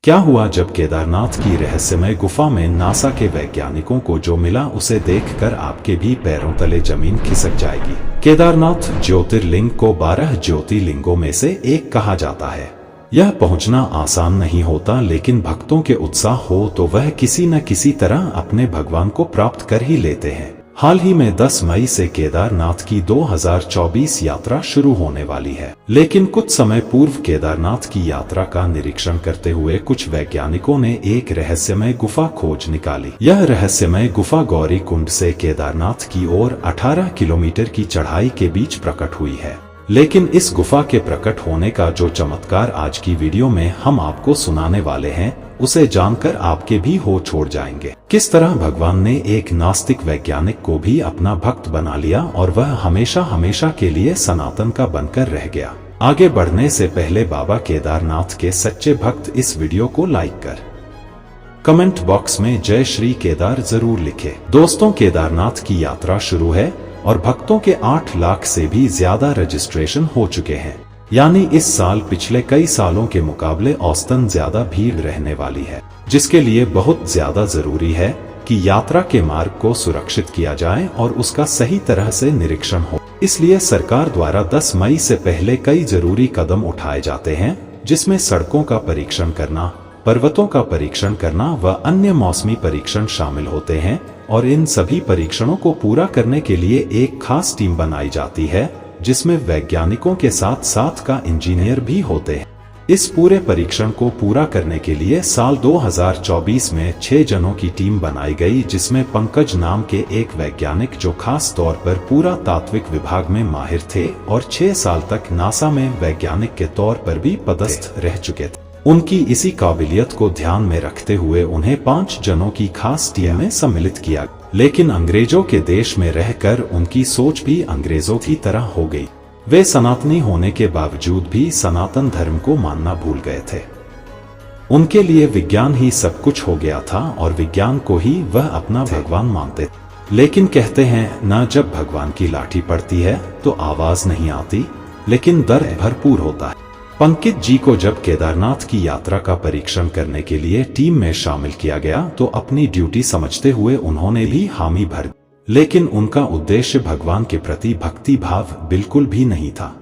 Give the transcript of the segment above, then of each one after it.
क्या हुआ जब केदारनाथ की रहस्यमय गुफा में नासा के वैज्ञानिकों को जो मिला उसे देखकर आपके भी पैरों तले जमीन खिसक जाएगी। केदारनाथ ज्योतिर्लिंग को 12 ज्योतिर्लिंगों में से एक कहा जाता है। यह पहुंचना आसान नहीं होता, लेकिन भक्तों के उत्साह हो तो वह किसी न किसी तरह अपने भगवान को प्राप्त कर ही लेते हैं। हाल ही में 10 मई से केदारनाथ की 2024 यात्रा शुरू होने वाली है, लेकिन कुछ समय पूर्व केदारनाथ की यात्रा का निरीक्षण करते हुए कुछ वैज्ञानिकों ने एक रहस्यमय गुफा खोज निकाली। यह रहस्यमय गुफा गौरी कुंड से केदारनाथ की ओर 18 किलोमीटर की चढ़ाई के बीच प्रकट हुई है। लेकिन इस गुफा के प्रकट होने का जो चमत्कार आज की वीडियो में हम आपको सुनाने वाले हैं, उसे जानकर आपके भी होश छोड़ जाएंगे। किस तरह भगवान ने एक नास्तिक वैज्ञानिक को भी अपना भक्त बना लिया और वह हमेशा हमेशा के लिए सनातन का बनकर रह गया। आगे बढ़ने से पहले बाबा केदारनाथ के सच्चे भक्त इस वीडियो को लाइक कर कमेंट बॉक्स में जय श्री केदार जरूर लिखे। दोस्तों, केदारनाथ की यात्रा शुरू है और भक्तों के 8 लाख से भी ज्यादा रजिस्ट्रेशन हो चुके हैं। यानी इस साल पिछले कई सालों के मुकाबले औसतन ज्यादा भीड़ रहने वाली है, जिसके लिए बहुत ज्यादा जरूरी है कि यात्रा के मार्ग को सुरक्षित किया जाए और उसका सही तरह से निरीक्षण हो। इसलिए सरकार द्वारा 10 मई से पहले कई जरूरी कदम उठाए जाते हैं, जिसमें सड़कों का परीक्षण करना, पर्वतों का परीक्षण करना व अन्य मौसमी परीक्षण शामिल होते हैं। और इन सभी परीक्षणों को पूरा करने के लिए एक खास टीम बनाई जाती है, जिसमें वैज्ञानिकों के साथ साथ का इंजीनियर भी होते हैं। इस पूरे परीक्षण को पूरा करने के लिए साल 2024 में 6 जनों की टीम बनाई गई, जिसमें पंकज नाम के एक वैज्ञानिक जो खास तौर पर पूरा तात्विक विभाग में माहिर थे और 6 साल तक नासा में वैज्ञानिक के तौर पर भी पदस्थ रह चुके थे। उनकी इसी काबिलियत को ध्यान में रखते हुए उन्हें 5 जनों की खास टीम में सम्मिलित किया। लेकिन अंग्रेजों के देश में रहकर उनकी सोच भी अंग्रेजों की तरह हो गई। वे सनातनी होने के बावजूद भी सनातन धर्म को मानना भूल गए थे। उनके लिए विज्ञान ही सब कुछ हो गया था और विज्ञान को ही वह अपना भगवान मानते थे। लेकिन कहते हैं ना, जब भगवान की लाठी पड़ती है तो आवाज नहीं आती, लेकिन दर्द भरपूर होता है। पंकज जी को जब केदारनाथ की यात्रा का परीक्षण करने के लिए टीम में शामिल किया गया तो अपनी ड्यूटी समझते हुए उन्होंने भी हामी भर दी, लेकिन उनका उद्देश्य भगवान के प्रति भक्ति भाव बिल्कुल भी नहीं था।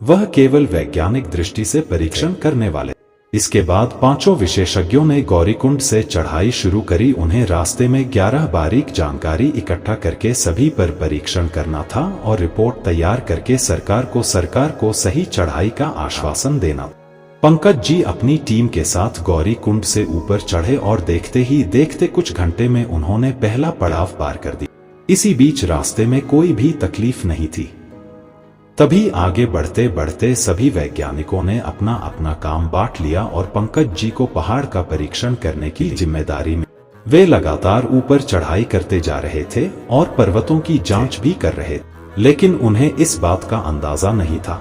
वह केवल वैज्ञानिक दृष्टि से परीक्षण करने वाले। इसके बाद 5 विशेषज्ञों ने गौरीकुंड से चढ़ाई शुरू करी। उन्हें रास्ते में 11 बारीक जानकारी इकट्ठा करके सभी पर परीक्षण करना था और रिपोर्ट तैयार करके सरकार को सही चढ़ाई का आश्वासन देना। पंकज जी अपनी टीम के साथ गौरीकुंड से ऊपर चढ़े और देखते ही देखते कुछ घंटे में उन्होंने पहला पड़ाव पार कर दिया। इसी बीच रास्ते में कोई भी तकलीफ नहीं थी। तभी आगे बढ़ते बढ़ते सभी वैज्ञानिकों ने अपना अपना काम बांट लिया और पंकज जी को पहाड़ का परीक्षण करने की जिम्मेदारी में वे लगातार ऊपर चढ़ाई करते जा रहे थे और पर्वतों की जांच भी कर रहे थे। लेकिन उन्हें इस बात का अंदाजा नहीं था,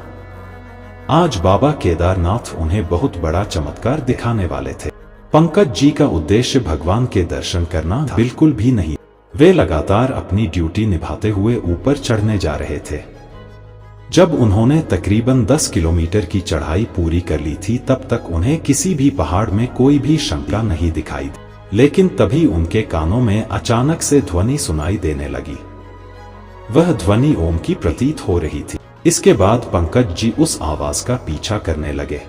आज बाबा केदारनाथ उन्हें बहुत बड़ा चमत्कार दिखाने वाले थे। पंकज जी का उद्देश्य भगवान के दर्शन करना बिल्कुल भी नहीं। वे लगातार अपनी ड्यूटी निभाते हुए ऊपर चढ़ने जा रहे थे। जब उन्होंने तकरीबन 10 किलोमीटर की चढ़ाई पूरी कर ली थी, तब तक उन्हें किसी भी पहाड़ में कोई भी शंका नहीं दिखाई दी। लेकिन तभी उनके कानों में अचानक से ध्वनि सुनाई देने लगी। वह ध्वनि ओम की प्रतीत हो रही थी। इसके बाद पंकज जी उस आवाज का पीछा करने लगे।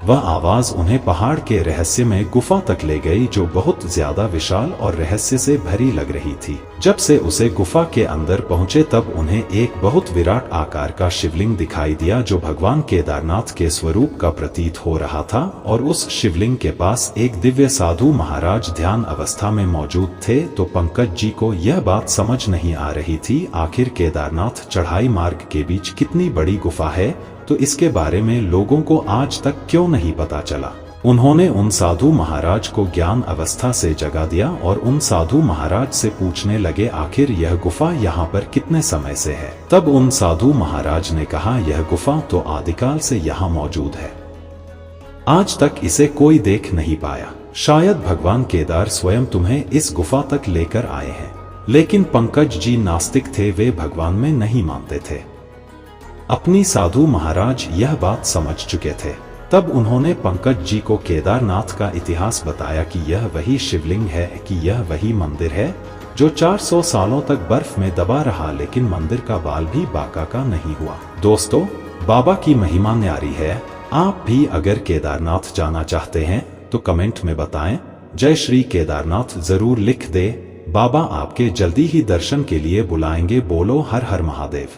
वह आवाज उन्हें पहाड़ के रहस्यमय गुफा तक ले गई, जो बहुत ज्यादा विशाल और रहस्य से भरी लग रही थी। जब से उसे गुफा के अंदर पहुंचे तब उन्हें एक बहुत विराट आकार का शिवलिंग दिखाई दिया, जो भगवान केदारनाथ के स्वरूप का प्रतीत हो रहा था। और उस शिवलिंग के पास एक दिव्य साधु महाराज ध्यान अवस्था में मौजूद थे। तो पंकज जी को यह बात समझ नहीं आ रही थी, आखिर केदारनाथ चढ़ाई मार्ग के बीच कितनी बड़ी गुफा है, तो इसके बारे में लोगों को आज तक क्यों नहीं पता चला। उन्होंने उन साधु महाराज को ज्ञान अवस्था से जगा दिया और उन साधु महाराज से पूछने लगे, आखिर यह गुफा यहाँ पर कितने समय से है। तब उन साधु महाराज ने कहा, यह गुफा तो आदिकाल से यहाँ मौजूद है, आज तक इसे कोई देख नहीं पाया। शायद भगवान केदार स्वयं तुम्हें इस गुफा तक लेकर आए हैं। लेकिन पंकज जी नास्तिक थे, वे भगवान में नहीं मानते थे। अपनी साधु महाराज यह बात समझ चुके थे। तब उन्होंने पंकज जी को केदारनाथ का इतिहास बताया कि यह वही शिवलिंग है, कि यह वही मंदिर है जो 400 सालों तक बर्फ में दबा रहा, लेकिन मंदिर का बाल भी बाका का नहीं हुआ। दोस्तों, बाबा की महिमा न्यारी है। आप भी अगर केदारनाथ जाना चाहते हैं तो कमेंट में बताएं, जय श्री केदारनाथ जरूर लिख दे। बाबा आपके जल्दी ही दर्शन के लिए बुलाएंगे। बोलो हर हर महादेव।